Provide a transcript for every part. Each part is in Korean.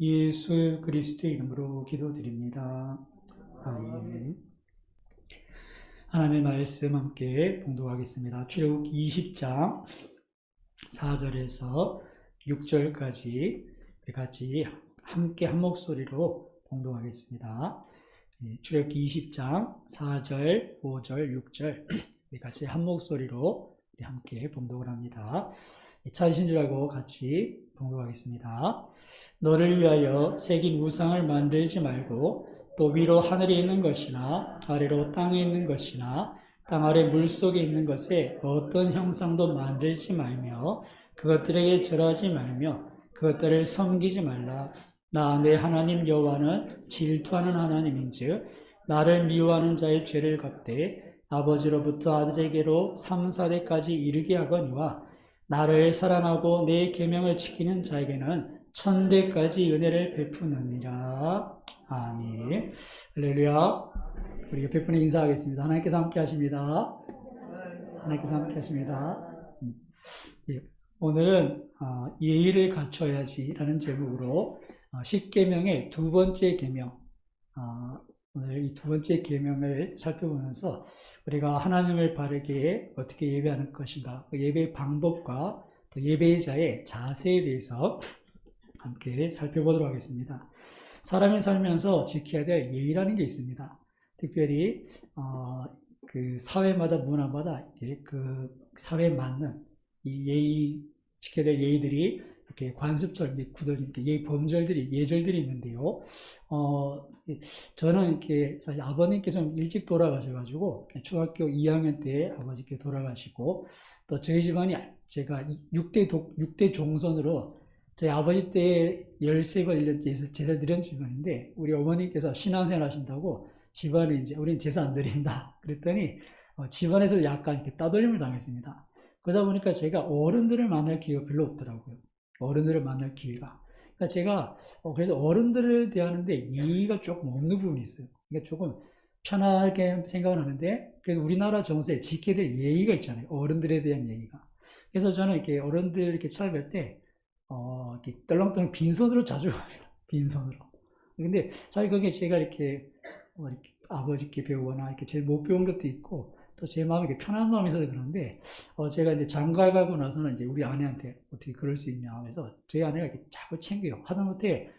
예수 그리스도의 이름으로 기도드립니다. 아멘. 하나님의 말씀 함께 봉독하겠습니다. 출애굽 20장 4절에서 6절까지 같이 함께 한 목소리로 봉독하겠습니다. 출애굽 20장 4절, 5절, 6절 같이 한 목소리로 함께 봉독을 합니다. 찾으신 줄 알고 같이 봉독하겠습니다. 너를 위하여 새긴 우상을 만들지 말고 또 위로 하늘에 있는 것이나 아래로 땅에 있는 것이나 땅 아래 물속에 있는 것에 어떤 형상도 만들지 말며 그것들에게 절하지 말며 그것들을 섬기지 말라. 나 내 하나님 여호와는 질투하는 하나님인즉 나를 미워하는 자의 죄를 갚되 아버지로부터 아들에게로 3, 4대까지 이르게 하거니와 나를 사랑하고 내 계명을 지키는 자에게는 1000대까지 은혜를 베푸느니라. 아멘. 할렐루야. 우리 옆에 분에 인사하겠습니다. 하나님께서 함께 하십니다. 하나님께서 함께 하십니다. 오늘은 예의를 갖춰야지 라는 제목으로 10계명의 두 번째 계명, 오늘 이 두 번째 계명을 살펴보면서 우리가 하나님을 바르게 어떻게 예배하는 것인가, 예배 방법과 또 예배자의 자세에 대해서 함께 살펴보도록 하겠습니다. 사람이 살면서 지켜야 될 예의라는 게 있습니다. 특별히 그 사회마다 문화마다 그 사회에 맞는 이 예의, 지켜야 될 예의들이 이렇게 관습처럼 굳어진 예의 범절들이, 예절들이 있는데요. 저는 이렇게 사실 아버님께서 일찍 돌아가셔가지고 중학교 2학년 때 아버지께 돌아가시고 또 저희 집안이 제가 6대 종손으로 저희 아버지 때 13번 제사 드린 집안인데 우리 어머니께서 신앙생활 하신다고 집안에 이제 우리는 제사 안 드린다 그랬더니 집안에서 약간 이렇게 따돌림을 당했습니다. 그러다 보니까 제가 어른들을 만날 기회가 별로 없더라고요. 어른들을 만날 기회가. 그러니까 제가 그래서 어른들을 대하는데 예의가 조금 없는 부분이 있어요. 그러니까 조금 편하게 생각을 하는데 그래서 우리나라 정서에 지켜야 될 예의가 있잖아요. 어른들에 대한 예의가. 그래서 저는 이렇게 어른들 이렇게 찾아뵐 때 이렇게 떨렁떨렁 빈손으로 자주 갑니다. 빈손으로. 근데 사실 그게 제가 이렇게 아버지께 배우거나 이렇게 제일 못 배운 것도 있고 또 제 마음이 이렇게 편한 마음이 있어서 그런데 제가 이제 장가 가고 나서는 이제 우리 아내한테 어떻게 그럴 수 있냐 하면서 저희 아내가 이렇게 자꾸 챙겨요. 하다못해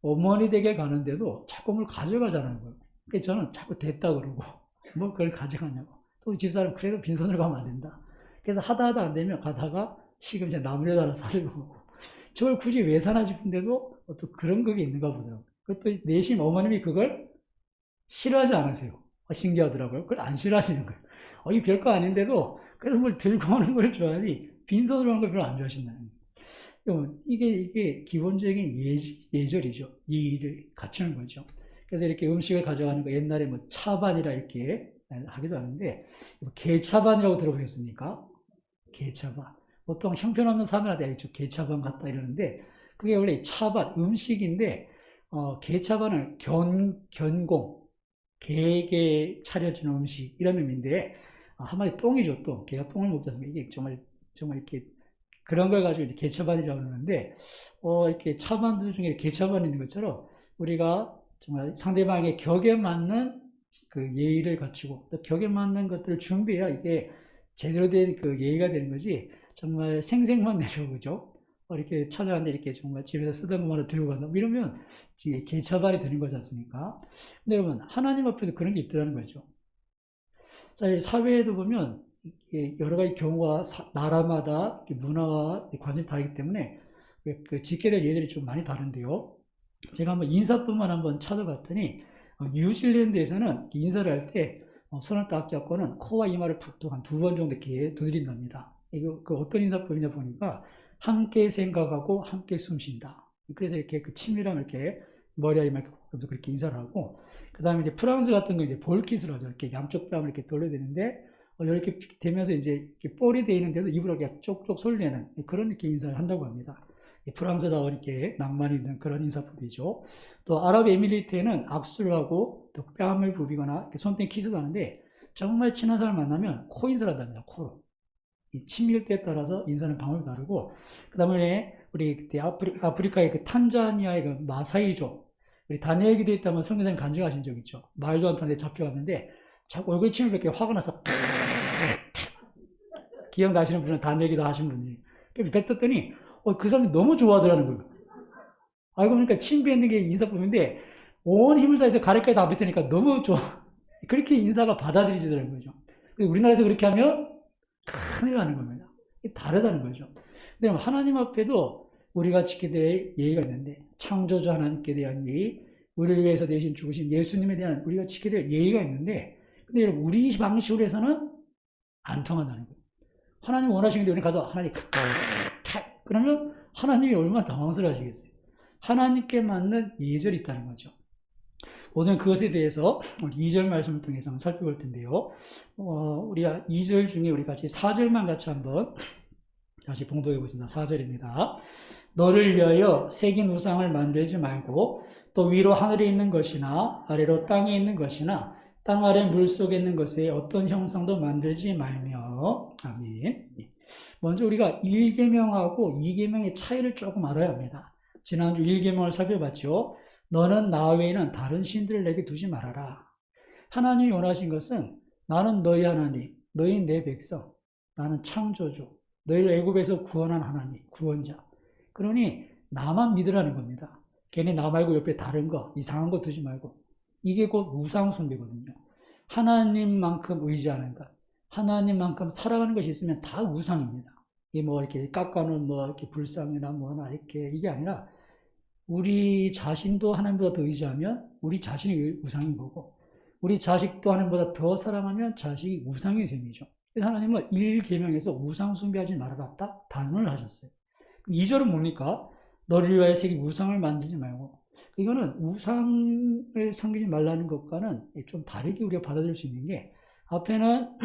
어머니 댁에 가는데도 자꾸 뭘 가져가자는 거예요. 그래서 저는 자꾸 됐다 그러고 뭐 그걸 가져가냐고. 또 집사람 그래도 빈손으로 가면 안 된다. 그래서 하다 안 되면 가다가 지금 이제 나무에다 하나 사려고 하고 저걸 굳이 왜 사나 싶은데도 또 그런 그게 있는가 보더라고요. 그것도 내심 어머님이 그걸 싫어하지 않으세요. 신기하더라고요. 그걸 안 싫어하시는 거예요. 이 별거 아닌데도 그래서 뭘 들고 오는 걸 좋아하지 빈손으로 하는 걸 별로 안 좋아하신다는 거예요. 이게 기본적인 예절이죠. 예의를 갖추는 거죠. 그래서 이렇게 음식을 가져가는 거 옛날에 뭐 차반이라 이렇게 하기도 하는데 개차반이라고 들어보셨습니까? 개차반. 보통 형편없는 사람한테 개차반 같다 이러는데 그게 원래 차반, 음식인데 개차반은 견공, 개에게 차려주는 음식 이런 의미인데 한마디 똥이죠. 똥. 개가 똥을 먹지 않습니까? 이게 정말 이렇게 그런 걸 가지고 이제 개차반이라고 그러는데 이렇게 차반들 중에 개차반이 있는 것처럼 우리가 정말 상대방의 격에 맞는 그 예의를 갖추고 또 격에 맞는 것들을 준비해야 이게 제대로 된 그 예의가 되는 거지 정말 생색만 내려고 그죠? 이렇게 찾아왔는데 이렇게 정말 집에서 쓰던 것만 들고 간다. 이러면 개차반이 되는 거지 않습니까? 근데 여러분, 하나님 앞에도 그런 게 있더라는 거죠. 사실 사회에도 보면 여러 가지 경우가 나라마다 문화와 관심이 다르기 때문에 그 지켜야 될 예들이 좀 많이 다른데요. 제가 한번 인사법만 한번 찾아봤더니 뉴질랜드에서는 인사를 할 때 손을 딱 잡고는 코와 이마를 툭툭 한 2번 정도 이렇게 두드린답니다. 이거 그 어떤 인사법이냐 보니까 함께 생각하고 함께 숨쉰다. 그래서 이렇게 그 친밀함을 이렇게 머리와 이마 그렇게 인사를 하고 그 다음에 이제 프랑스 같은 거 이제 볼킷을 하죠. 이렇게 양쪽 뺨을 이렇게 돌려대는데 이렇게 되면서 이제 이렇게 볼이 되어 있는데도 입으로 이렇게 쪽쪽 솔내는 그런 이렇게 인사를 한다고 합니다. 프랑스다운 이렇게 낭만이 있는 그런 인사법이죠. 또 아랍에미리트에는 악수를 하고 또 뺨을 부비거나 손등에 키스도 하는데 정말 친한 사람 만나면 코 인사를 한답니다. 코로. 이 친밀도에 따라서 인사는 방법이 다르고 그 다음에 우리 그때 아프리카의 그 탄자니아의 그 마사이족, 우리 다니엘 기도에 있다면 성경장님 간증하신 적 있죠. 말도 안 통하는데 잡혀갔는데 자꾸 얼굴에 침을 뱉게 화가 나서 기억나시는 분은 다니엘 기도 하신 분이 뱉었더니 그 사람이 너무 좋아하더라는 거예요. 알고 보니까 침 뱉는 게 인사법인데 온 힘을 다해서 가래까지 다 뱉으니까 너무 좋아. 그렇게 인사가 받아들이지더라는 거죠. 우리나라에서 그렇게 하면 큰일 나는 겁니다. 다르다는 거죠. 근데 하나님 앞에도 우리가 지켜야 될 예의가 있는데 창조주 하나님께 대한 예의, 우리를 위해서 대신 죽으신 예수님에 대한 우리가 지켜야 될 예의가 있는데 근데 여러분 우리 방식으로 해서는 안 통한다는 거예요. 하나님 원하시는 데 우리 가서 하나님 그러면 하나님이 얼마나 당황스러워 하시겠어요. 하나님께 맞는 예절이 있다는 거죠. 오늘 그것에 대해서 2절 말씀을 통해서 한번 살펴볼 텐데요. 우리가 2절 중에 우리 같이 4절만 같이 한번 다시 봉독해 보겠습니다. 4절입니다. 너를 위하여 새긴 우상을 만들지 말고 또 위로 하늘에 있는 것이나 아래로 땅에 있는 것이나 땅 아래 물속에 있는 것에 어떤 형상도 만들지 말며. 아멘. 먼저 우리가 1계명하고 2계명의 차이를 조금 알아야 합니다. 지난주 1계명을 살펴봤죠. 너는 나 외에는 다른 신들을 내게 두지 말아라. 하나님이 원하신 것은 나는 너희 하나님, 너희 내 백성, 나는 창조주, 너희를 애굽에서 구원한 하나님, 구원자. 그러니 나만 믿으라는 겁니다. 괜히 나 말고 옆에 다른 거, 이상한 거 두지 말고. 이게 곧 우상 숭배거든요. 하나님만큼 의지하는 것, 하나님만큼 살아가는 것이 있으면 다 우상입니다. 이게 뭐 이렇게 깎아놓은 뭐 이렇게 불상이나 뭐나 이렇게 이게 아니라 우리 자신도 하나님보다 더 의지하면 우리 자신이 우상인 거고 우리 자식도 하나님보다 더 사랑하면 자식이 우상의 셈이죠. 그래서 하나님은 1계명에서 우상 숭배하지 말아라 딱 단언을 하셨어요. 2절은 뭡니까? 너를 위하여 새긴 우상을 만들지 말고. 이거는 우상을 섬기지 말라는 것과는 좀 다르게 우리가 받아들일 수 있는 게 앞에는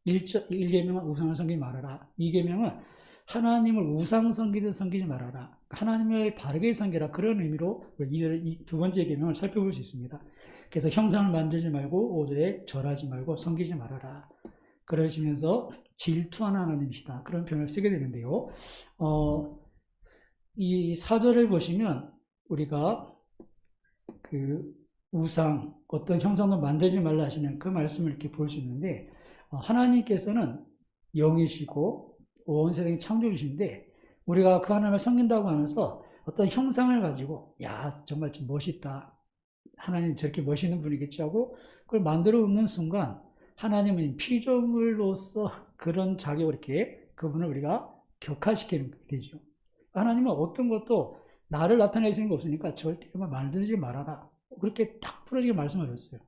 1계명은 우상을 섬기지 말아라. 2계명은 하나님을 우상 섬기듯 섬기지 말아라. 하나님을 바르게 섬겨라. 그런 의미로 이 두 번째 계명을 살펴볼 수 있습니다. 그래서 형상을 만들지 말고 5절에 절하지 말고 섬기지 말아라. 그러시면서 질투하는 하나님이시다. 그런 표현을 쓰게 되는데요. 이 4절을 보시면 우리가 그 우상, 어떤 형상도 만들지 말라 하시는 그 말씀을 이렇게 볼 수 있는데 하나님께서는 영이시고 온 세상의 창조주신데 우리가 그 하나님을 섬긴다고 하면서 어떤 형상을 가지고 야 정말 좀 멋있다. 하나님 저렇게 멋있는 분이겠지 하고 그걸 만들어 놓는 순간 하나님은 피조물로서 그런 자격을 이렇게 그분을 우리가 격화시키는 되죠. 하나님은 어떤 것도 나를 나타낼 수 있는 게 없으니까 절대 만들지 말아라. 그렇게 딱 부러지게 말씀하셨어요.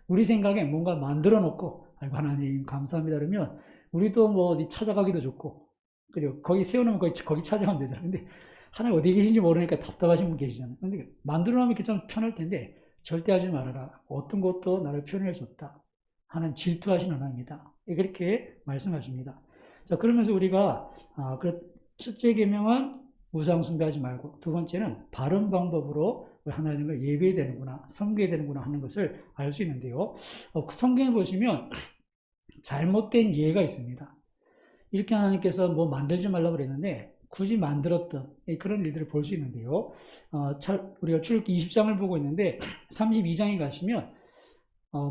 우리 생각에 뭔가 만들어 놓고 아이고 하나님 감사합니다 그러면 우리도 뭐 어디 찾아가기도 좋고 그리고 거기 세워놓으면 거기 찾아가면 되잖아요. 근데 하나님 어디 계신지 모르니까 답답하신 분 계시잖아요. 근데 만들어 놓으면 좀 편할 텐데 절대 하지 말아라. 어떤 것도 나를 표현할 수 없다. 하나님 질투하신 하나님이다. 그렇게 말씀하십니다. 자 그러면서 우리가 첫째 계명은 우상 숭배하지 말고 두 번째는 바른 방법으로 하나님을 예배해야 되는구나, 섬겨야 되는구나 하는 것을 알 수 있는데요. 성경에 보시면 잘못된 예가 있습니다. 이렇게 하나님께서 뭐 만들지 말라고 그랬는데 굳이 만들었던 그런 일들을 볼 수 있는데요. 우리가 출애굽기 20장을 보고 있는데 32장에 가시면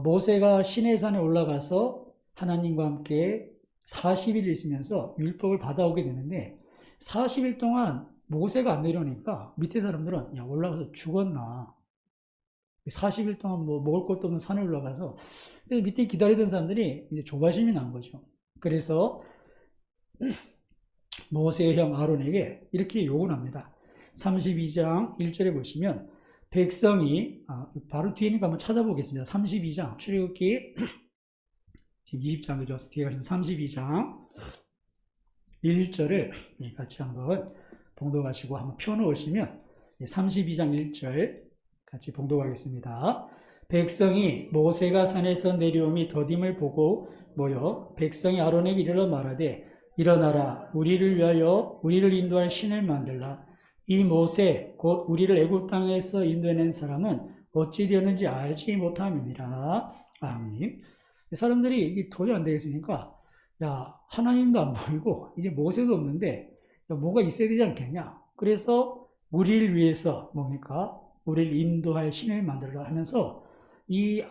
모세가 시내산에 올라가서 하나님과 함께 40일 있으면서 율법을 받아오게 되는데 40일 동안 모세가 안 내려오니까 밑에 사람들은 야 올라가서 죽었나 40일 동안 뭐 먹을 것도 없는 산에 올라가서 밑에 기다리던 사람들이 이제 조바심이 난 거죠. 그래서 모세의 형 아론에게 이렇게 요구를 합니다. 32장 1절에 보시면 백성이 바로 뒤에니까 한번 찾아보겠습니다. 32장 출애굽기 지금 20장이죠. 뒤에 가시면 32장 1절을 같이 한번 봉독하시고 한번 펴놓으시면 32장 1절 같이 봉독하겠습니다. 백성이 모세가 산에서 내려옴이 더딤을 보고 모여 백성이 아론에게 이르러 말하되 일어나라 우리를 위하여 우리를 인도할 신을 만들라. 이 모세 곧 우리를 애굽 땅에서 인도해낸 사람은 어찌 되었는지 알지 못함이니라. 아멘. 사람들이 도저히 안 되겠으니까 야 하나님도 안 보이고 이제 모세도 없는데 뭐가 있어야 되지 않겠냐. 그래서 우리를 위해서 뭡니까? 우리를 인도할 신을 만들라 하면서 이,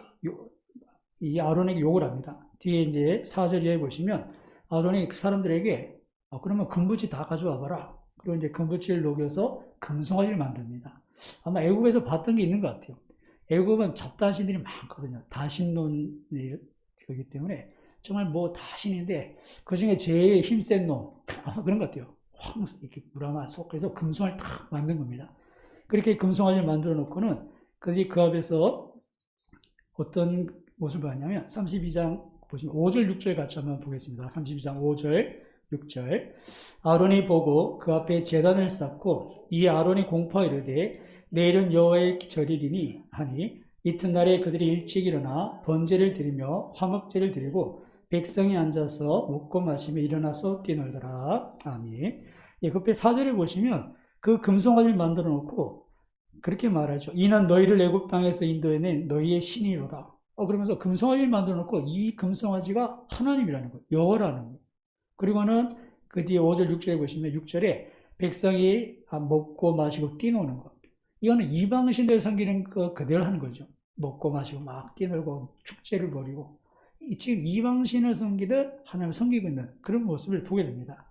이 아론에게 욕을 합니다. 뒤에 이제 4절에 보시면 아론이 그 사람들에게 그러면 금붙이 다 가져와 봐라. 그리고 이제 금붙이를 녹여서 금송아지를 만듭니다. 아마 애굽에서 봤던 게 있는 것 같아요. 애굽은 잡다한 신들이 많거든요. 다신론이기 때문에 정말 뭐 다신인데 그 중에 제일 힘센 놈 아마 그런 것 같아요. 이렇게 무라마 속 그래서 금송아지를 탁 만든 겁니다. 그렇게 금송아지를 만들어 놓고는 그 앞에서 어떤 모습을 봤냐면 32장 보시면 5절 6절 같이 한번 보겠습니다. 32장 5절 6절 아론이 보고 그 앞에 제단을 쌓고 이 아론이 공포하여 이르되 내일은 여호와의 절이리니 하니 이튿날에 그들이 일찍 일어나 번제를 드리며 화목제를 드리고 백성이 앉아서 먹고 마시며 일어나서 뛰놀더라. 아멘. 예, 그 앞에 4절에 보시면 그 금송아지를 만들어 놓고 그렇게 말하죠. 이는 너희를 애굽 땅에서 인도해낸 너희의 신이로다. 그러면서 금송아지를 만들어 놓고 이 금송아지가 하나님이라는 거예요. 여호와라는 거예요. 그리고는 그 뒤에 5절 6절에 보시면 6절에 백성이 먹고 마시고 뛰노는 것. 이거는 이방신들 섬기는 거 그대로 하는 거죠. 먹고 마시고 막 뛰놀고 축제를 벌이고 지금 이방신을 섬기듯 하나님을 섬기고 있는 그런 모습을 보게 됩니다.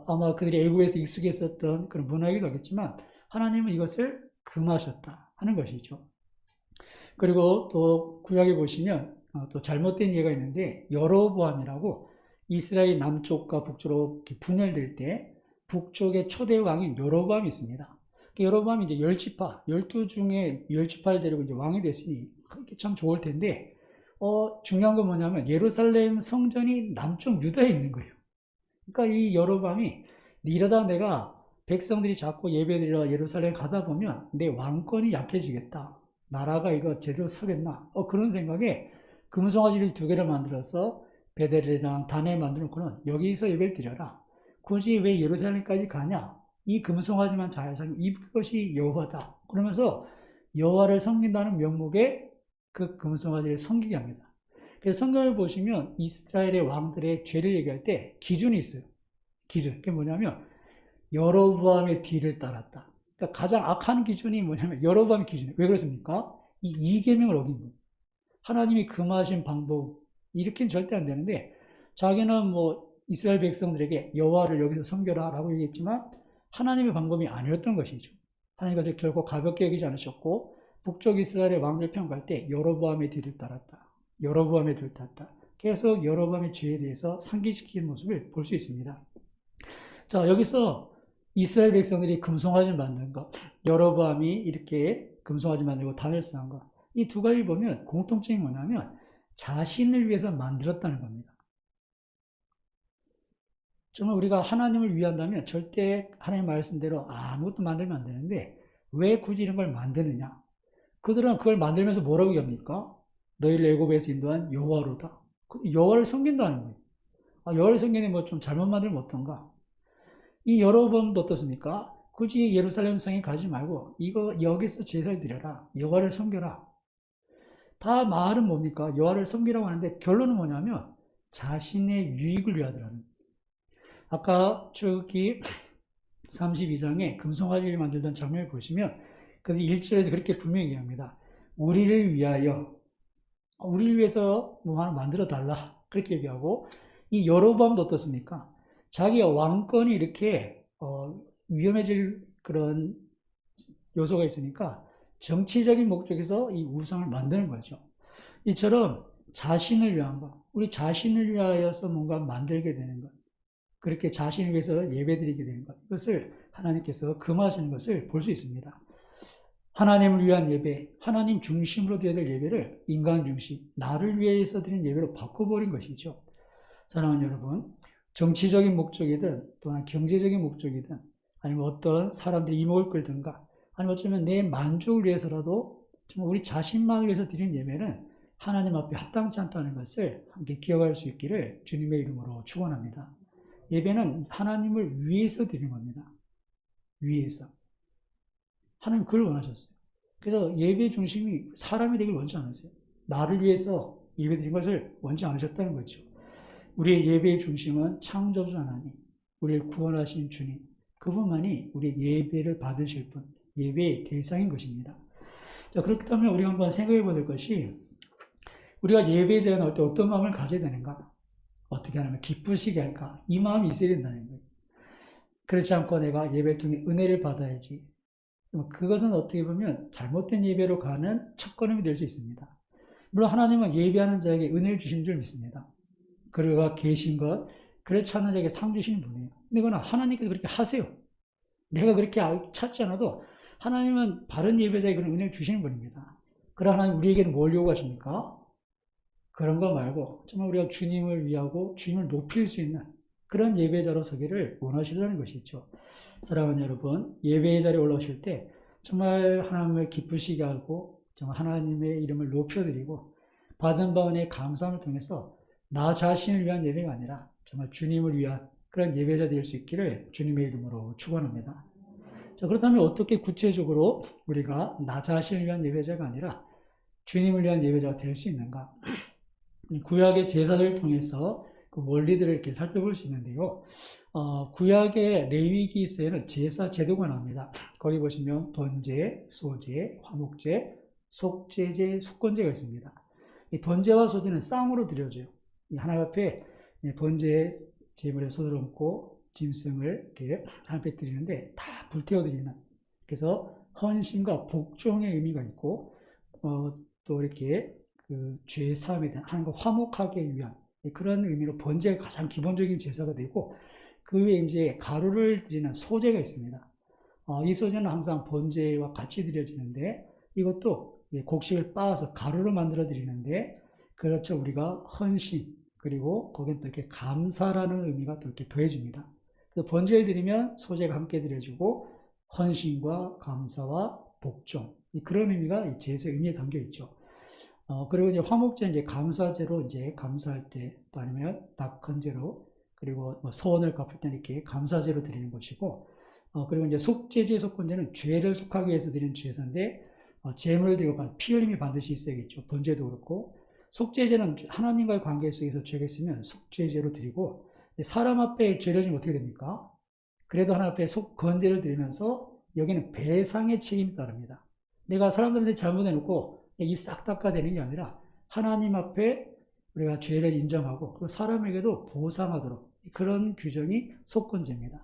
아마 그들이 애국에서 익숙했었던 그런 문화이기도 하겠지만 하나님은 이것을 금하셨다 하는 것이죠. 그리고 또 구약에 보시면 또 잘못된 예가 있는데 여로보암이라고 이스라엘 남쪽과 북쪽으로 분열될 때 북쪽의 초대 왕인 여로보암이 있습니다. 여로보암이 이제 10지파, 12 중에 10지파를 데리고 이제 왕이 됐으니 참 좋을 텐데 중요한 건 뭐냐면 예루살렘 성전이 남쪽 유다에 있는 거예요. 그러니까 이 여로보암이 이러다 내가 백성들이 자꾸 예배드리러 예루살렘 가다 보면 내 왕권이 약해지겠다. 나라가 이거 제대로 서겠나? 그런 생각에 금송아지를 2개를 만들어서 베델이랑 단에 만들어 놓고는 여기서 예배를 드려라. 굳이 왜 예루살렘까지 가냐? 이 금송아지만 잘 섬기 이것이 여호와다. 그러면서 여호와를 섬긴다는 명목에 그 금송아지를 섬기게 합니다. 그래서 성경을 보시면 이스라엘의 왕들의 죄를 얘기할 때 기준이 있어요. 기준. 그게 뭐냐면 여로보암의 뒤를 따랐다. 그러니까 가장 악한 기준이 뭐냐면 여로보암의 기준이에요. 왜 그렇습니까? 이 이계명을 어긴 거예요. 하나님이 금하신 방법 이렇게는 절대 안 되는데 자기는 뭐 이스라엘 백성들에게 여호와를 여기서 섬겨라 라고 얘기했지만 하나님의 방법이 아니었던 것이죠. 하나님 것을 결코 가볍게 여기지 않으셨고 북쪽 이스라엘의 왕들 평가할 때 여로보암의 뒤를 따랐다. 여로보암의 뒤를 따랐다. 계속 여로보암의 죄에 대해서 상기시키는 모습을 볼 수 있습니다. 자, 여기서 이스라엘 백성들이 금송아지를 만든 것, 여로보암이 이렇게 금송아지 만들고 단을 쌓은 것, 이 두 가지를 보면 공통점이 뭐냐면 자신을 위해서 만들었다는 겁니다. 정말 우리가 하나님을 위한다면 절대 하나님 말씀대로 아무것도 만들면 안 되는데 왜 굳이 이런 걸 만드느냐? 그들은 그걸 만들면서 뭐라고 얘기합니까? 너희를 애굽에서 인도한 여호와로다. 여호와를 섬긴다는 거예요. 여호와를 섬기는 뭐 좀 잘못 만들면 어떤가? 이 여로보암도 어떻습니까? 굳이 예루살렘 성에 가지 말고 이거 여기서 제사를 드려라. 여호와를 섬겨라. 다 말은 뭡니까? 여호와를 섬기라고 하는데 결론은 뭐냐면 자신의 유익을 위하더라는 거예요. 아까 저기 32장에 금송아지를 만들던 장면을 보시면 그 1절에서 그렇게 분명히 얘기합니다. 우리를 위하여 우리를 위해서 뭐 하나 만들어 달라 그렇게 얘기하고 이 여로보암도 어떻습니까? 자기가 왕권이 이렇게 위험해질 그런 요소가 있으니까 정치적인 목적에서 이 우상을 만드는 거죠. 이처럼 자신을 위한 것, 우리 자신을 위하여서 뭔가 만들게 되는 것, 그렇게 자신을 위해서 예배드리게 되는 것, 이것을 하나님께서 금하시는 것을 볼 수 있습니다. 하나님을 위한 예배, 하나님 중심으로 드려야 될 예배를 인간 중심, 나를 위해서 드리는 예배로 바꿔버린 것이죠. 사랑하는 여러분, 정치적인 목적이든 또는 경제적인 목적이든 아니면 어떤 사람들이 이목을 끌든가 아니면 어쩌면 내 만족을 위해서라도 정말 우리 자신만을 위해서 드리는 예배는 하나님 앞에 합당치 않다는 것을 함께 기억할 수 있기를 주님의 이름으로 축원합니다. 예배는 하나님을 위해서 드리는 겁니다. 위해서. 하나님 그걸 원하셨어요. 그래서 예배 중심이 사람이 되길 원치 않으세요. 나를 위해서 예배 드린 것을 원치 않으셨다는 거죠. 우리의 예배의 중심은 창조주 하나님, 우리를 구원하신 주님, 그분만이 우리 예배를 받으실 분, 예배의 대상인 것입니다. 자, 그렇다면 우리가 한번 생각해 볼 것이, 우리가 예배에 나올 때 어떤 마음을 가져야 되는가? 어떻게 하면 기쁘시게 할까? 이 마음이 있어야 된다는 거예요. 그렇지 않고 내가 예배를 통해 은혜를 받아야지. 그것은 어떻게 보면 잘못된 예배로 가는 첫걸음이 될 수 있습니다. 물론 하나님은 예배하는 자에게 은혜를 주신 줄 믿습니다. 그가 계신 것, 그를 찾는 자에게 상 주시는 분이에요. 근데 그건 하나님께서 그렇게 하세요. 내가 그렇게 찾지 않아도 하나님은 바른 예배자에게 그런 은혜를 주시는 분입니다. 그러나 하나님 우리에게는 뭘 요구하십니까? 그런 거 말고 정말 우리가 주님을 위하고 주님을 높일 수 있는 그런 예배자로 서기를 원하시다는 것이죠. 사랑하는 여러분, 예배의 자리에 올라오실 때 정말 하나님을 기쁘시게 하고 정말 하나님의 이름을 높여드리고 받은 바 은혜의 감사함을 통해서 나 자신을 위한 예배가 아니라 정말 주님을 위한 그런 예배자 될 수 있기를 주님의 이름으로 축원합니다. 자, 그렇다면 어떻게 구체적으로 우리가 나 자신을 위한 예배자가 아니라 주님을 위한 예배자가 될 수 있는가? 구약의 제사들을 통해서 그 원리들을 이렇게 살펴볼 수 있는데요. 구약의 레위기서에는 제사 제도가 나옵니다. 거기 보시면 번제, 소제, 화목제, 속제제, 속건제가 있습니다. 이 번제와 소제는 쌍으로 드려져요. 하나님 앞에 번제 제물에 손을 얹고 짐승을 이렇게 하나님 앞에 드리는데 다 불태워 드리는. 그래서 헌신과 복종의 의미가 있고 또 이렇게 그 죄 사함에 대한 하나님과 화목하게 위한 그런 의미로 번제가 가장 기본적인 제사가 되고 그 외에 이제 가루를 드리는 소제가 있습니다. 이 소제는 항상 번제와 같이 드려지는데 이것도 곡식을 빻아서 가루로 만들어 드리는데 그렇죠. 우리가 헌신 그리고 거기에 또 이렇게 감사라는 의미가 또 이렇게 더해집니다. 그래서 번제를 드리면 소제가 함께 드려지고 헌신과 감사와 복종 그런 의미가 이 제사의 의미에 담겨 있죠. 그리고 이제 화목제 이제 감사제로 이제 감사할 때 또 아니면 낙헌제로 그리고 뭐 소원을 갚을 때 이렇게 감사제로 드리는 것이고 그리고 이제 속죄제 속건제는 죄를 속하기 위해서 드리는 제사인데 제물을 드리고 피 흘림이 반드시 있어야겠죠. 번제도 그렇고 속죄제는 하나님과의 관계 속에서 죄가 있으면 속죄제로 드리고 사람 앞에 죄를 지면 어떻게 됩니까? 그래도 하나님 앞에 속건제를 드리면서 여기는 배상의 책임이 따릅니다. 내가 사람들한테 잘못해놓고 입 싹 닦아대는 게 아니라 하나님 앞에 우리가 죄를 인정하고 그리고 사람에게도 보상하도록 그런 규정이 속건제입니다.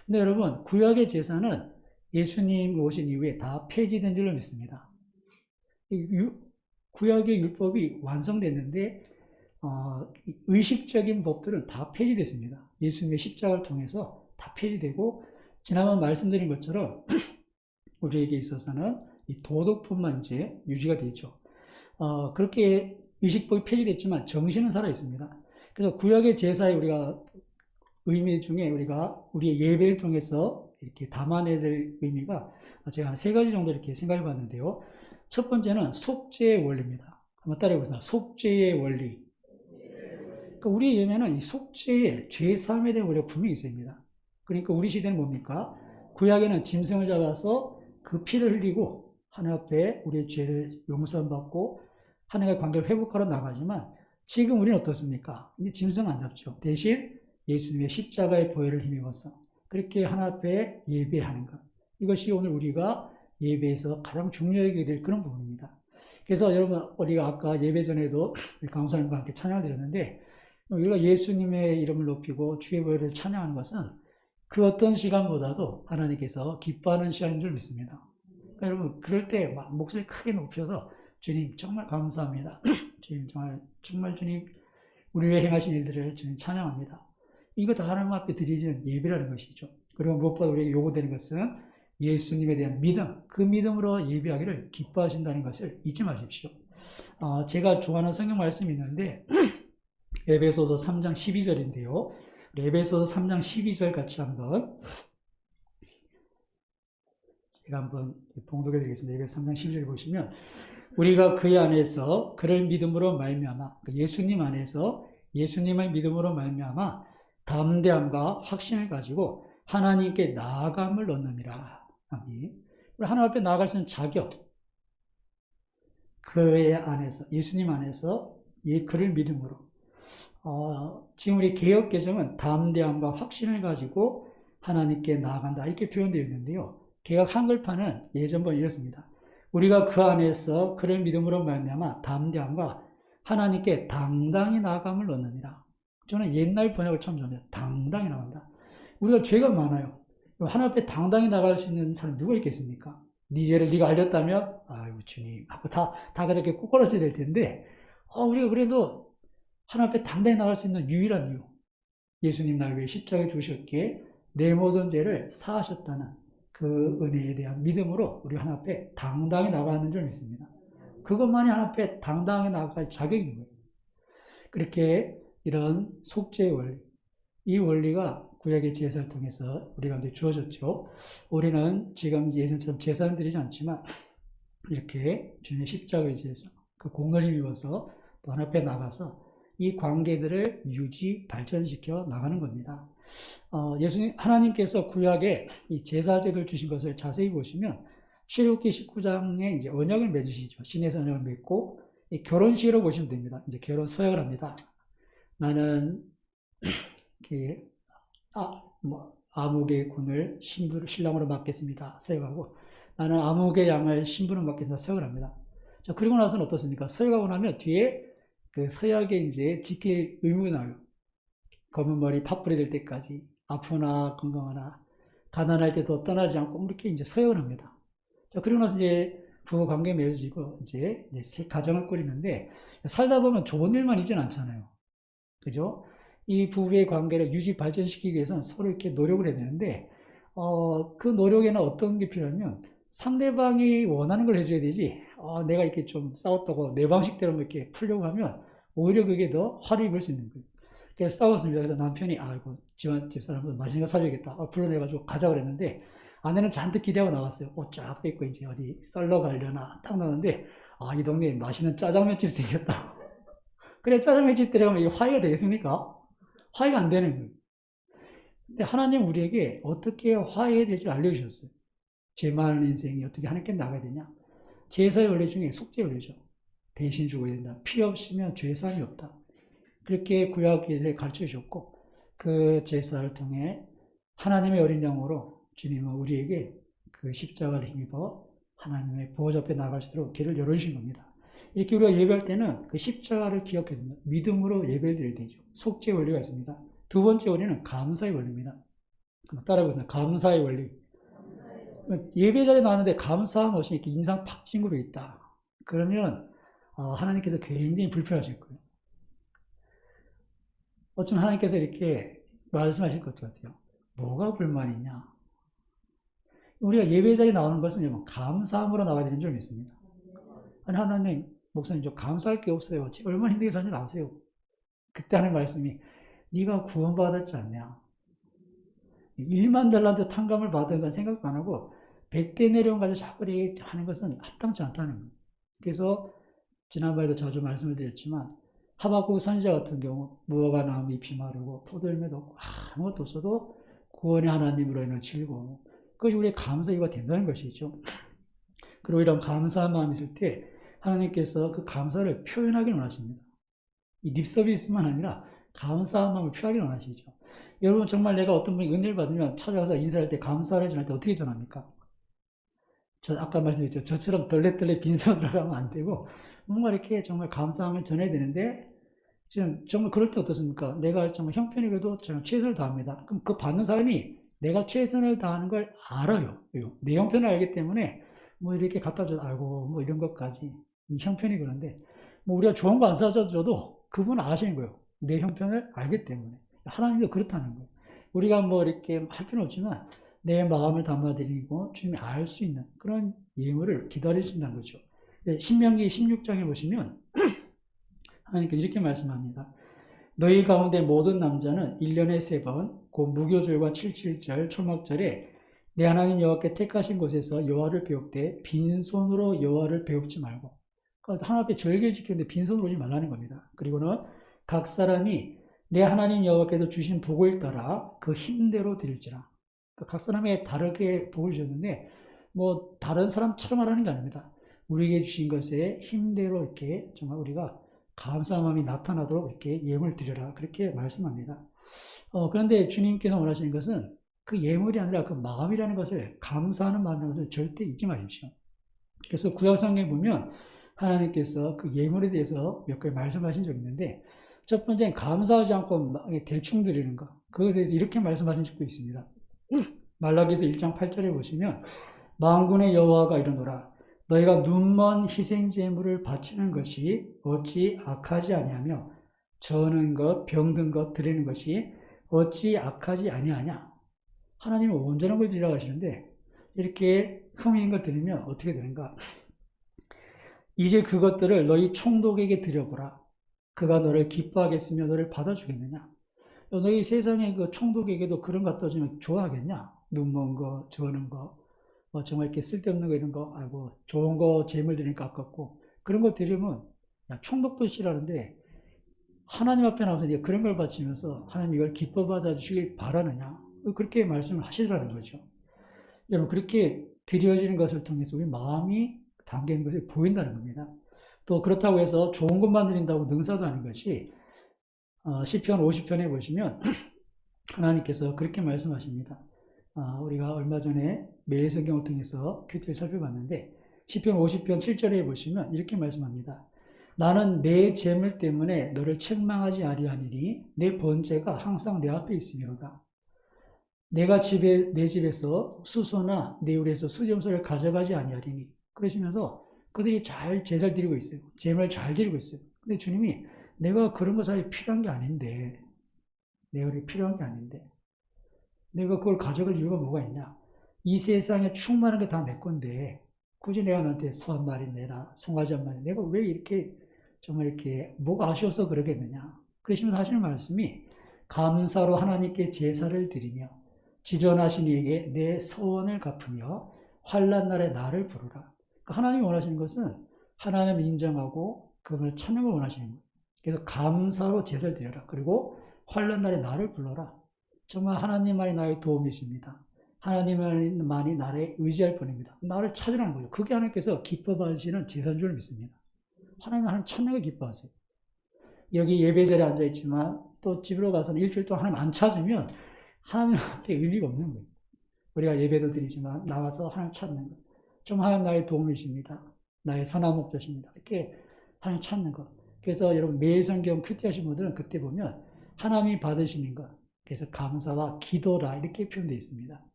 근데 여러분 구약의 제사는 예수님 오신 이후에 다 폐지된 줄로 믿습니다. 구약의 율법이 완성됐는데 의식적인 법들은 다 폐지됐습니다. 예수님의 십자가를 통해서 다 폐지되고 지난번 말씀드린 것처럼 우리에게 있어서는 이 도덕뿐만 이제 유지가 되죠. 그렇게 의식법이 폐지됐지만 정신은 살아 있습니다. 그래서 구약의 제사의 우리가 의미 중에 우리가 우리의 예배를 통해서 이렇게 담아내야 될 의미가 제가 한 3가지 정도 이렇게 생각해 봤는데요. 첫 번째는 속죄의 원리입니다. 한번 따라해 보겠습니다. 속죄의 원리. 그러니까 우리의 예배는 이 속죄의 죄사함에 대한 원리가 분명히 있습니다. 그러니까 우리 시대는 뭡니까? 구약에는 짐승을 잡아서 그 피를 흘리고 하나님 앞에 우리의 죄를 용서받고 하나님과의 관계를 회복하러 나가지만 지금 우리는 어떻습니까? 이제 짐승 안 잡죠. 대신 예수님의 십자가의 보혈을 힘입어서 그렇게 하나님 앞에 예배하는 것. 이것이 오늘 우리가 예배에서 가장 중요하게 될 그런 부분입니다. 그래서 여러분 우리가 아까 예배 전에도 강사님과 함께 찬양을 드렸는데 우리가 예수님의 이름을 높이고 주의 보혈을 찬양하는 것은 그 어떤 시간보다도 하나님께서 기뻐하는 시간인 줄 믿습니다. 그러니까 여러분 그럴 때 막 목소리 크게 높여서 주님 정말 감사합니다. 주님 정말 주님 우리 위해 행하신 일들을 주님 찬양합니다. 이거 다 하나님 앞에 드리는 예배라는 것이죠. 그리고 무엇보다 우리에게 요구되는 것은 예수님에 대한 믿음, 그 믿음으로 예배하기를 기뻐하신다는 것을 잊지 마십시오. 제가 좋아하는 성경 말씀이 있는데 에베소서 3장 12절인데요. 에베소서 3장 12절 같이 한번 제가 한번 봉독해 드리겠습니다. 에베소 3장 12절 보시면 우리가 그의 안에서 그를 믿음으로 말미암아 예수님 안에서 예수님을 믿음으로 말미암아 담대함과 확신을 가지고 하나님께 나아감을 얻느니라. 아멘. 하나님 앞에 나아갈 수 있는 자격 그의 안에서 예수님 안에서 그를 믿음으로 지금 우리 개역 개정은 담대함과 확신을 가지고 하나님께 나아간다 이렇게 표현되어 있는데요. 개역 한글판은 예전번 이렇습니다. 우리가 그 안에서 그를 믿음으로 말미암아 담대함과 하나님께 당당히 나아감을 얻느니라. 저는 옛날 번역을 참 좋아해요. 당당히 나간다. 우리가 죄가 많아요. 하나님 앞에 당당히 나갈 수 있는 사람이 누가 있겠습니까? 네 죄를 네가 알렸다면 아이고 주님 하고 다 그렇게 꼬꾸라져야 될 텐데 우리가 그래도 하나님 앞에 당당히 나갈 수 있는 유일한 이유, 예수님 날 위해 십자가에 죽으셨기에 내 모든 죄를 사하셨다는 그 은혜에 대한 믿음으로 우리 하나님 앞에 당당히 나가는 줄 믿습니다. 그것만이 하나님 앞에 당당히 나갈 자격인 거예요. 그렇게 이런 속죄의 원리, 이 원리가 구약의 제사를 통해서 우리 가운데 주어졌죠. 우리는 지금 예전처럼 제사는 드리지 않지만 이렇게 주님의 십자가의 제사, 그 공을 힘입어서 또 하나님 앞에 나가서 이 관계들을 유지, 발전시켜 나가는 겁니다. 예수님, 하나님께서 구약에 이 제사제도를 주신 것을 자세히 보시면 출애굽기 19장에 이제 언약을 맺으시죠. 신에서 언약을 맺고 이 결혼식으로 보시면 됩니다. 이제 결혼 서약을 합니다. 나는 아무개 군을 신랑으로 맡겠습니다. 서약하고 나는 아무개 양을 신부로 맡겠습니다. 서약을 합니다. 자, 그리고 나서는 어떻습니까? 서약하고 나면 뒤에 그 서약에 이제 지킬 의무가 나요. 검은 머리 팥불이 될 때까지 아프나 건강하나 가난할 때도 떠나지 않고 이렇게 이제 서약을 합니다. 자, 그리고 나서 이제 부부 관계 맺어지고 이제 가정을 꾸리는데 살다 보면 좋은 일만 있지는 않잖아요. 그죠? 이 부부의 관계를 유지 발전시키기 위해서는 서로 이렇게 노력을 해야 되는데 그 노력에는 어떤 게 필요하면 상대방이 원하는 걸 해줘야 되지 내가 이렇게 좀 싸웠다고 내 방식대로 이렇게 풀려고 하면 오히려 그게 더 화를 입을 수 있는 거예요. 그래서 싸웠습니다. 그래서 남편이 아이고 집사람은 맛있는 거 사줘야겠다 불러내가지고 가자 그랬는데 아내는 잔뜩 기대하고 나왔어요. 옷 쫙 입고 이제 어디 썰러 가려나 딱 나왔는데 이 동네에 맛있는 짜장면집 생겼다. 그래 짜장면집 들어가면 이게 화해가 되겠습니까? 화해가 안 되는 거예요. 근데 하나님 우리에게 어떻게 화해해야 될지 알려주셨어요. 죄 많은 인생이 어떻게 하나님께 나가야 되냐. 제사의 원리 중에 속죄의 원리죠. 대신 죽어야 된다. 피 없으면 죄사함이 없다. 그렇게 구약 제사에 가르쳐 주셨고 그 제사를 통해 하나님의 어린 양으로 주님은 우리에게 그 십자가를 힘입어 하나님의 보호자 앞에 나갈 수 있도록 길을 열어주신 겁니다. 이렇게 우리가 예배할 때는 그 십자가를 기억해야 됩니다. 믿음으로 예배를 드려야 되죠. 속죄의 원리가 있습니다. 두 번째 원리는 감사의 원리입니다. 따라해보겠습니다. 감사의 원리. 예배 자리에 나왔는데 감사함 없이 이렇게 인상 팍 찡그려 있다. 그러면 하나님께서 굉장히 불편하실 거예요. 어쩌면 하나님께서 이렇게 말씀하실 것 같아요. 뭐가 불만이냐? 우리가 예배 자리에 나오는 것은 감사함으로 나와야 되는 줄 믿습니다. 아니 하나님, 목사님 저 감사할 게 없어요. 지금 얼마나 힘들게 사는지 아세요? 그때 하는 말씀이 네가 구원받았지 않냐? 1만 달란트 탕감을 받은 건 생각도 안 하고 100대 내려온 가지고 자꾸 하는 것은 합당치 않다는 거예요. 그래서 지난번에도 자주 말씀을 드렸지만 하박국 선지자 같은 경우 무화과 나무 잎이 마르고 포도 열매도 없고 아무것도 없어도 구원의 하나님으로 인한 즐거움, 그것이 우리의 감사가 된다는 것이죠. 그리고 이런 감사한 마음이 있을 때 하나님께서 그 감사를 표현하기를 원하십니다. 이 립서비스만 아니라 감사한 마음을 표현하기를 원하시죠. 여러분 정말 내가 어떤 분이 은혜를 받으면 찾아가서 인사할 때 감사를 전할 때 어떻게 전합니까? 저 아까 말씀드렸죠. 저처럼 덜레덜레 빈손으로 가면 안 되고 뭔가 이렇게 정말 감사함을 전해야 되는데 지금 정말 그럴 때 어떻습니까? 내가 정말 형편이라도 정말 최선을 다합니다. 그럼 그 받는 사람이 내가 최선을 다하는 걸 알아요. 내 형편을 알기 때문에 뭐 이렇게 갖다 줘, 알고 뭐 이런 것까지 이 형편이 그런데 뭐 우리가 좋은 거 안 사줘도 그분은 아시는 거예요. 내 형편을 알기 때문에. 하나님도 그렇다는 거예요. 우리가 뭐 이렇게 할 필요는 없지만 내 마음을 담아드리고 주님이 알 수 있는 그런 예물을 기다리신다는 거죠. 신명기 16장에 보시면 하나님께서 이렇게 말씀합니다. 너희 가운데 모든 남자는 1년에 3번 곧 무교절과 77절 초막절에 내 하나님 여호와께 택하신 곳에서 여호와를 배웁되 빈손으로 여호와를 배웁지 말고, 그러니까 하나님 앞에 절기를 지키는데 빈손으로 오지 말라는 겁니다. 그리고는 각 사람이 내 하나님 여호와께서 주신 복을 따라 그 힘대로 드릴지라. 그러니까 각 사람에 다르게 복을 주셨는데 뭐 다른 사람처럼 하라는 게 아닙니다. 우리에게 주신 것에 힘대로 이렇게 정말 우리가 감사한 마음이 나타나도록 이렇게 예물 드려라. 그렇게 말씀합니다. 그런데 주님께서 원하시는 것은 그 예물이 아니라 그 마음이라는 것을, 감사하는 마음이라는 것을 절대 잊지 마십시오. 그래서 구약성경에 보면 하나님께서 그 예물에 대해서 몇 가지 말씀하신 적이 있는데, 첫 번째는 감사하지 않고 대충 드리는 것. 그것에 대해서 이렇게 말씀하신 적도 있습니다. 말라기서 1장 8절에 보시면 만군의 여호와가 이르노라 너희가 눈먼 희생 제물을 바치는 것이 어찌 악하지 아니하며 저는 것 병든 것 드리는 것이 어찌 악하지 아니하냐. 하나님은 온전한 걸 드리라고 하시는데 이렇게 흠이 있는 걸 드리면 어떻게 되는가. 이제 그것들을 너희 총독에게 드려보라. 그가 너를 기뻐하겠으며 너를 받아주겠느냐. 너희 세상의 그 총독에게도 그런 거 갖다 주면 좋아하겠냐. 눈먼 거, 저는 거, 정말 이렇게 쓸데없는 거 이런 거, 아이고 좋은 거 재물 드리니까 아깝고 그런 거 드리면 야, 총독도 싫어하는데 하나님 앞에 나와서 이제 그런 걸 바치면서 하나님 이걸 기뻐 받아주시길 바라느냐. 그렇게 말씀을 하시더라는 거죠. 여러분 그렇게 드려지는 것을 통해서 우리 마음이 담기는 것이 보인다는 겁니다. 또 그렇다고 해서 좋은 것만 드린다고 능사도 아닌 것이 시편 50편에 보시면 하나님께서 그렇게 말씀하십니다. 우리가 얼마 전에 매일 성경을 통해서 큐티를 살펴봤는데 시편 50편 7절에 보시면 이렇게 말씀합니다. 나는 내 재물 때문에 너를 책망하지 아니하니니 내 번제가 항상 내 앞에 있음이로다. 내가 내 집에서 수소나 내 울에서 수염소를 가져가지 아니하리니. 그러시면서 그들이 잘 제사를 드리고 있어요. 재물을 잘 드리고 있어요. 근데 주님이 내가 그런 거 사실 필요한 게 아닌데, 내가 필요한 게 아닌데, 내가 그걸 가져갈 이유가 뭐가 있냐? 이 세상에 충만한 게 다 내 건데, 굳이 내가 너한테 소 한 마리 내라, 송아지 한 마리, 내가 왜 이렇게, 정말 이렇게, 뭐가 아쉬워서 그러겠느냐? 그러시면서 하시는 말씀이, 감사로 하나님께 제사를 드리며, 지존하신 이에게 내 서원을 갚으며, 환난 날에 나를 부르라. 그러니까 하나님이 원하시는 것은, 하나님을 인정하고, 그걸 찾는 걸 원하시는 거예요. 그래서 감사로 제사를 드려라. 그리고 환난 날에 나를 불러라. 정말 하나님만이 나의 도움이십니다. 하나님만이 나를 의지할 뿐입니다. 나를 찾으라는 거죠. 그게 하나님께서 기뻐 받으시는 제사인 줄 믿습니다. 하나님 찾는 걸 기뻐하세요. 여기 예배자리에 앉아있지만 또 집으로 가서는 일주일 동안 하나님 안 찾으면 하나님한테 의미가 없는 거예요. 우리가 예배도 드리지만 나와서 하나님 찾는 것. 정말 하나님 나의 도움이십니다. 나의 선한 목자십니다. 이렇게 하나님 찾는 것. 그래서 여러분 매일 성경 큐티 하신 분들은 그때 보면 하나님이 받으시는 것. 그래서 감사와 기도라 이렇게 표현되어 있습니다.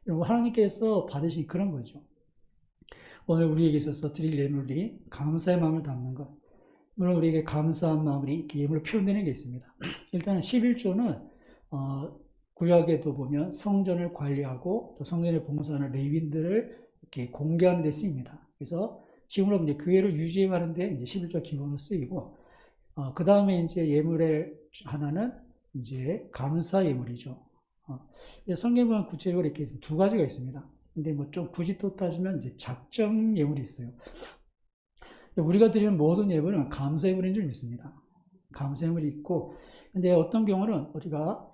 여러분 하나님께서 받으신 그런 거죠. 오늘 우리에게 있어서 드릴 예물이 감사의 마음을 담는 것. 물론 우리에게 감사한 마음이 이렇게 예물로 표현되는 게 있습니다. 일단은 11조는 구약에도 보면 성전을 관리하고 또 성전에 봉사하는 레위인들을 이렇게 공개하는 데 쓰입니다. 그래서 지금으로 이제 교회를 유지하는데 이제 11조 기본으로 쓰이고 그 다음에 이제 예물의 하나는 이제 감사 예물이죠. 성경에 보면 구체적으로 이렇게 두 가지가 있습니다. 근데 뭐 좀 굳이 또 따지면 이제 작정 예물이 있어요. 우리가 드리는 모든 예물은 감사 예물인 줄 믿습니다. 감사 예물이 있고, 근데 어떤 경우는 우리가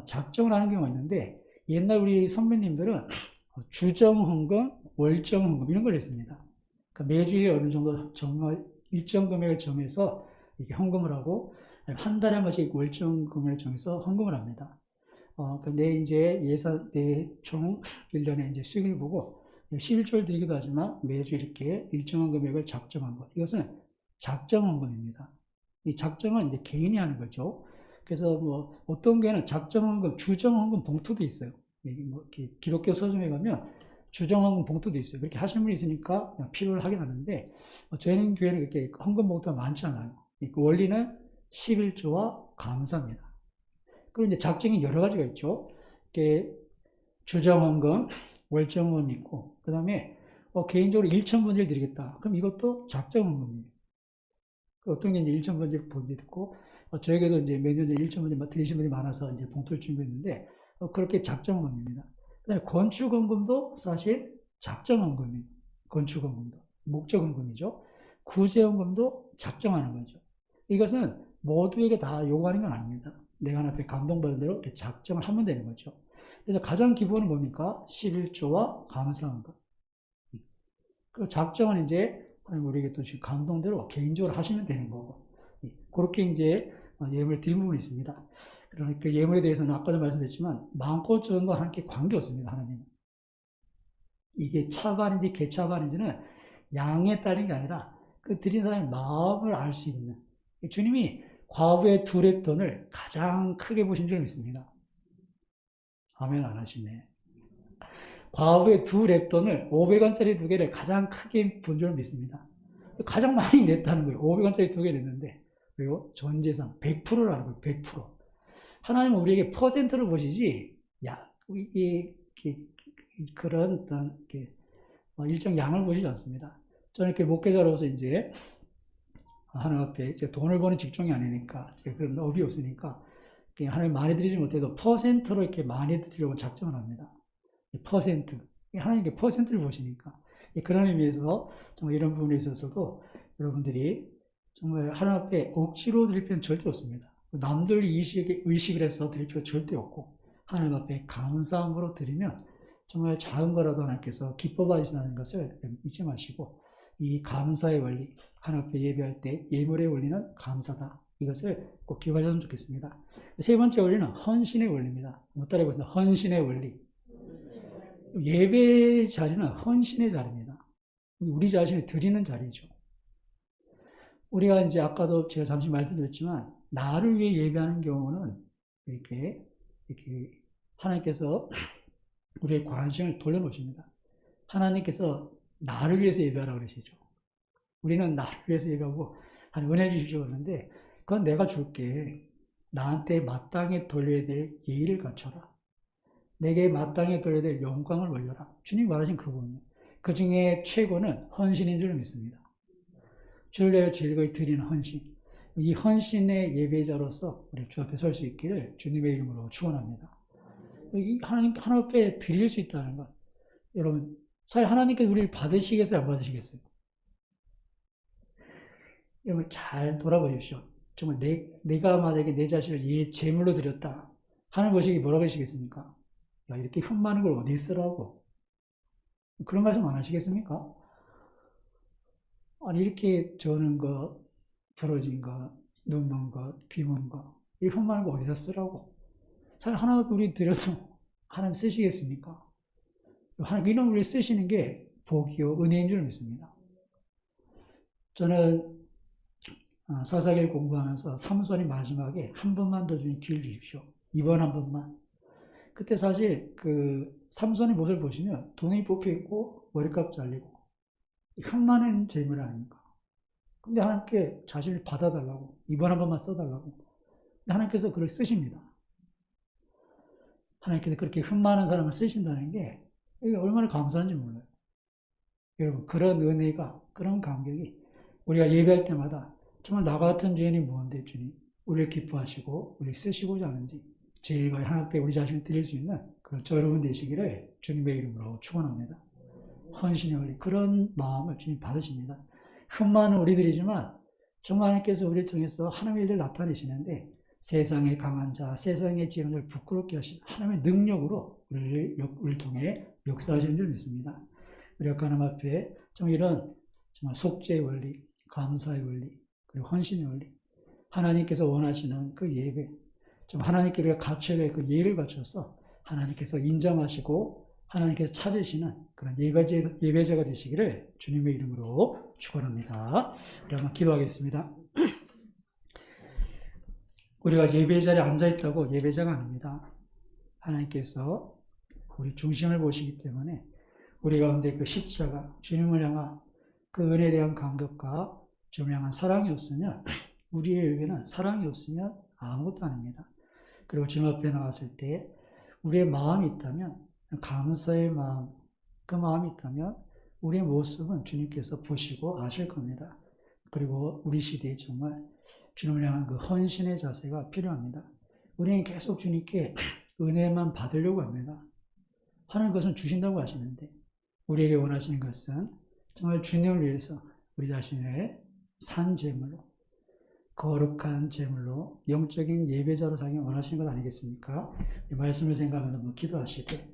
작정을 하는 경우가 있는데, 옛날 우리 선배님들은 주정 헌금, 월정 헌금 이런 걸 했습니다. 그러니까 매주일 어느 정도 일정 금액을 정해서 이렇게 헌금을 하고, 한 달에 한 번씩 월정 금액을 정해서 헌금을 합니다. 내 이제 예산, 내 총 1년에 이제 수익을 보고 11조를 드리기도 하지만 매주 이렇게 일정한 금액을 작정한 것. 이것은 작정헌금입니다. 이 작정은 이제 개인이 하는 거죠. 그래서 뭐 어떤 게는 작정헌금, 주정헌금 봉투도 있어요. 뭐 기독교 서점에 가면 주정헌금 봉투도 있어요. 그렇게 하시는 분이 있으니까 필요를 하긴 하는데 저희는 교회는 그렇게 헌금 봉투가 많지 않아요. 그 원리는 11조와 감사입니다. 그리고 이제 작정이 여러 가지가 있죠. 이렇게 주정헌금, 월정헌금 있고, 그 다음에 개인적으로 1,000번제를 드리겠다. 그럼 이것도 작정헌금이에요. 어떤 게 이제 1,000번제 본지 듣고, 저에게도 이제 매년 1,000번제 드리신 분이 많아서 이제 봉투를 준비했는데, 그렇게 작정헌금입니다. 그 다음에 건축헌금도 사실 작정헌금이에요. 건축헌금도. 목적헌금이죠. 구제헌금도 작정하는 거죠. 이것은 모두에게 다 요구하는 건 아닙니다. 내가 하나님께 감동받은 대로 이렇게 작정을 하면 되는 거죠. 그래서 가장 기본은 뭡니까? 11조와 감사한 것. 그 작정은 이제 우리에게 또 감동대로 개인적으로 하시면 되는 거고. 그렇게 이제 예물을 드린 부분이 있습니다. 그러니까 예물에 대해서는 아까도 말씀드렸지만 많고 적은 거 하나님께 관계 없습니다. 하나님은. 이게 차반인지 개차반인지는 양에 따른 게 아니라 그 드린 사람의 마음을 알 수 있는, 주님이 과부의 두 랩돈을 가장 크게 보신 줄 믿습니다. 아멘 안 하시네. 과부의 두 랩돈을 500원짜리 두 개를 가장 크게 본 줄 믿습니다. 가장 많이 냈다는 거예요. 500원짜리 두 개 냈는데. 그리고 전 재산 100%라는 거예요. 100%. 하나님은 우리에게 퍼센트를 보시지, 그런 어떤 일정 양을 보시지 않습니다. 저는 이렇게 목회자로서 이제 하나님 앞에 돈을 버는 직종이 아니니까, 그런 업이 없으니까, 하나님 많이 드리지 못해도 퍼센트로 이렇게 많이 드리려고 작정을 합니다. 퍼센트. 하나님께 퍼센트를 보시니까. 그런 의미에서 정말 이런 부분에 있어서도 여러분들이 정말 하나님 앞에 억지로 드릴 필요는 절대 없습니다. 남들 의식을 해서 드릴 필요 절대 없고, 하나님 앞에 감사함으로 드리면 정말 작은 거라도 하나님께서 기뻐 받으신다는 것을 잊지 마시고, 이 감사의 원리, 하나님 앞에 예배할 때 예물의 원리는 감사다. 이것을 꼭 기억하셨으면 좋겠습니다. 세 번째 원리는 헌신의 원리입니다. 못 따라해보겠습니다. 헌신의 원리. 예배 자리는 헌신의 자리입니다. 우리 자신을 드리는 자리죠. 우리가 이제 아까도 제가 잠시 말씀드렸지만, 나를 위해 예배하는 경우는 이렇게 하나님께서 우리의 관심을 돌려놓으십니다. 하나님께서 나를 위해서 예배하라고 그러시죠. 우리는 나를 위해서 예배하고, 하나님 은혜 주십시오 그러는데, 그건 내가 줄게. 나한테 마땅히 돌려야 될 예의를 갖춰라. 내게 마땅히 돌려야 될 영광을 올려라. 주님 말하신 그분이에요. 그 중에 최고는 헌신인 줄 믿습니다. 주를 위하여 즐거이 드리는 헌신. 이 헌신의 예배자로서 우리 주 앞에 설 수 있기를 주님의 이름으로 축원합니다. 하나님 앞에 드릴 수 있다는 것. 여러분, 사실 하나님께서 우리를 받으시겠어요? 안 받으시겠어요? 여러분, 잘 돌아보십시오. 정말 내가 만약에 내 자신을 제물로 드렸다. 하나님 보시기 뭐라고 하시겠습니까? 야, 이렇게 흠 많은 걸 어디 쓰라고? 그런 말씀 안 하시겠습니까? 아니, 이렇게 저는 거, 부러진 거, 눈먼 거, 비먼 거, 이 흠 많은 거 어디다 쓰라고? 사실 하나님 우리 드려도 하나님 쓰시겠습니까? 하나님 이런 우리 쓰시는 게 복이요, 은혜인 줄 믿습니다. 저는 사사기를 공부하면서 삼손이 마지막에 한 번만 더 주님 기회를 주십시오. 이번 한 번만. 그때 사실 삼손의 모습을 보시면 눈이 뽑혀 있고 머리값 잘리고 흠 많은 재물 아닙니까? 근데 하나님께 자신을 받아달라고, 이번 한 번만 써달라고. 근데 하나님께서 그걸 쓰십니다. 하나님께서 그렇게 흠 많은 사람을 쓰신다는 게 이게 얼마나 감사한지 몰라요. 여러분, 그런 은혜가, 그런 감격이 우리가 예배할 때마다 정말 나 같은 죄인이 무언데 주님 우리를 기뻐하시고 우리를 쓰시고자 하는지 즐거이 하나님 앞에 우리 자신을 드릴 수 있는 그런 저 여러분 되시기를 주님의 이름으로 축원합니다. 헌신의 원리, 그런 마음을 주님 받으십니다. 흠 많은 우리들이지만 정말 하나님께서 우리를 통해서 하나님의 일을 나타내시는데, 세상의 강한 자, 세상의 지형을 부끄럽게 하신 하나님의 능력으로 우리를 통해 역사하시는 줄 믿습니다. 우리 하나님 앞에 정말 이런 정말 속죄의 원리, 감사의 원리, 그리고 헌신의 원리, 하나님께서 원하시는 그 예배, 좀 하나님께 우리가 갖춰야 될 그 예를 갖춰서 하나님께서 인정하시고 하나님께서 찾으시는 그런 예배자가 되시기를 주님의 이름으로 축원합니다. 우리 한번 기도하겠습니다. 우리가 예배 자리에 앉아있다고 예배자가 아닙니다. 하나님께서 우리 중심을 보시기 때문에 우리 가운데 그 십자가, 주님을 향한 그 은혜에 대한 감격과 주님을 향한 사랑이 없으면, 우리의 예배는 사랑이 없으면 아무것도 아닙니다. 그리고 주님 앞에 나왔을 때 우리의 마음이 있다면, 감사의 마음, 그 마음이 있다면 우리의 모습은 주님께서 보시고 아실 겁니다. 그리고 우리 시대에 정말 주님을 향한 그 헌신의 자세가 필요합니다. 우리는 계속 주님께 은혜만 받으려고 합니다. 하는 것은 주신다고 하시는데, 우리에게 원하시는 것은 정말 주님을 위해서 우리 자신을 산 제물로, 거룩한 제물로, 영적인 예배자로 사기 원하시는 것 아니겠습니까? 이 말씀을 생각하면서 한번 기도하시되,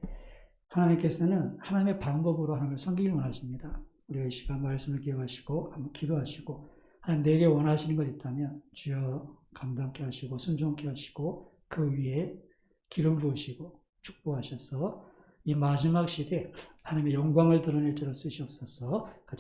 하나님께서는 하나님의 방법으로 하나님을 섬기길 원하십니다. 우리가 이 시간 말씀을 기억하시고 한번 기도하시고 하나님 내게 원하시는 것 있다면 주여 감당케 하시고 순종케 하시고 그 위에 기름 부으시고 축복하셔서 이 마지막 시대에 하나님의 영광을 드러낼 줄로 쓰시옵소서. 같이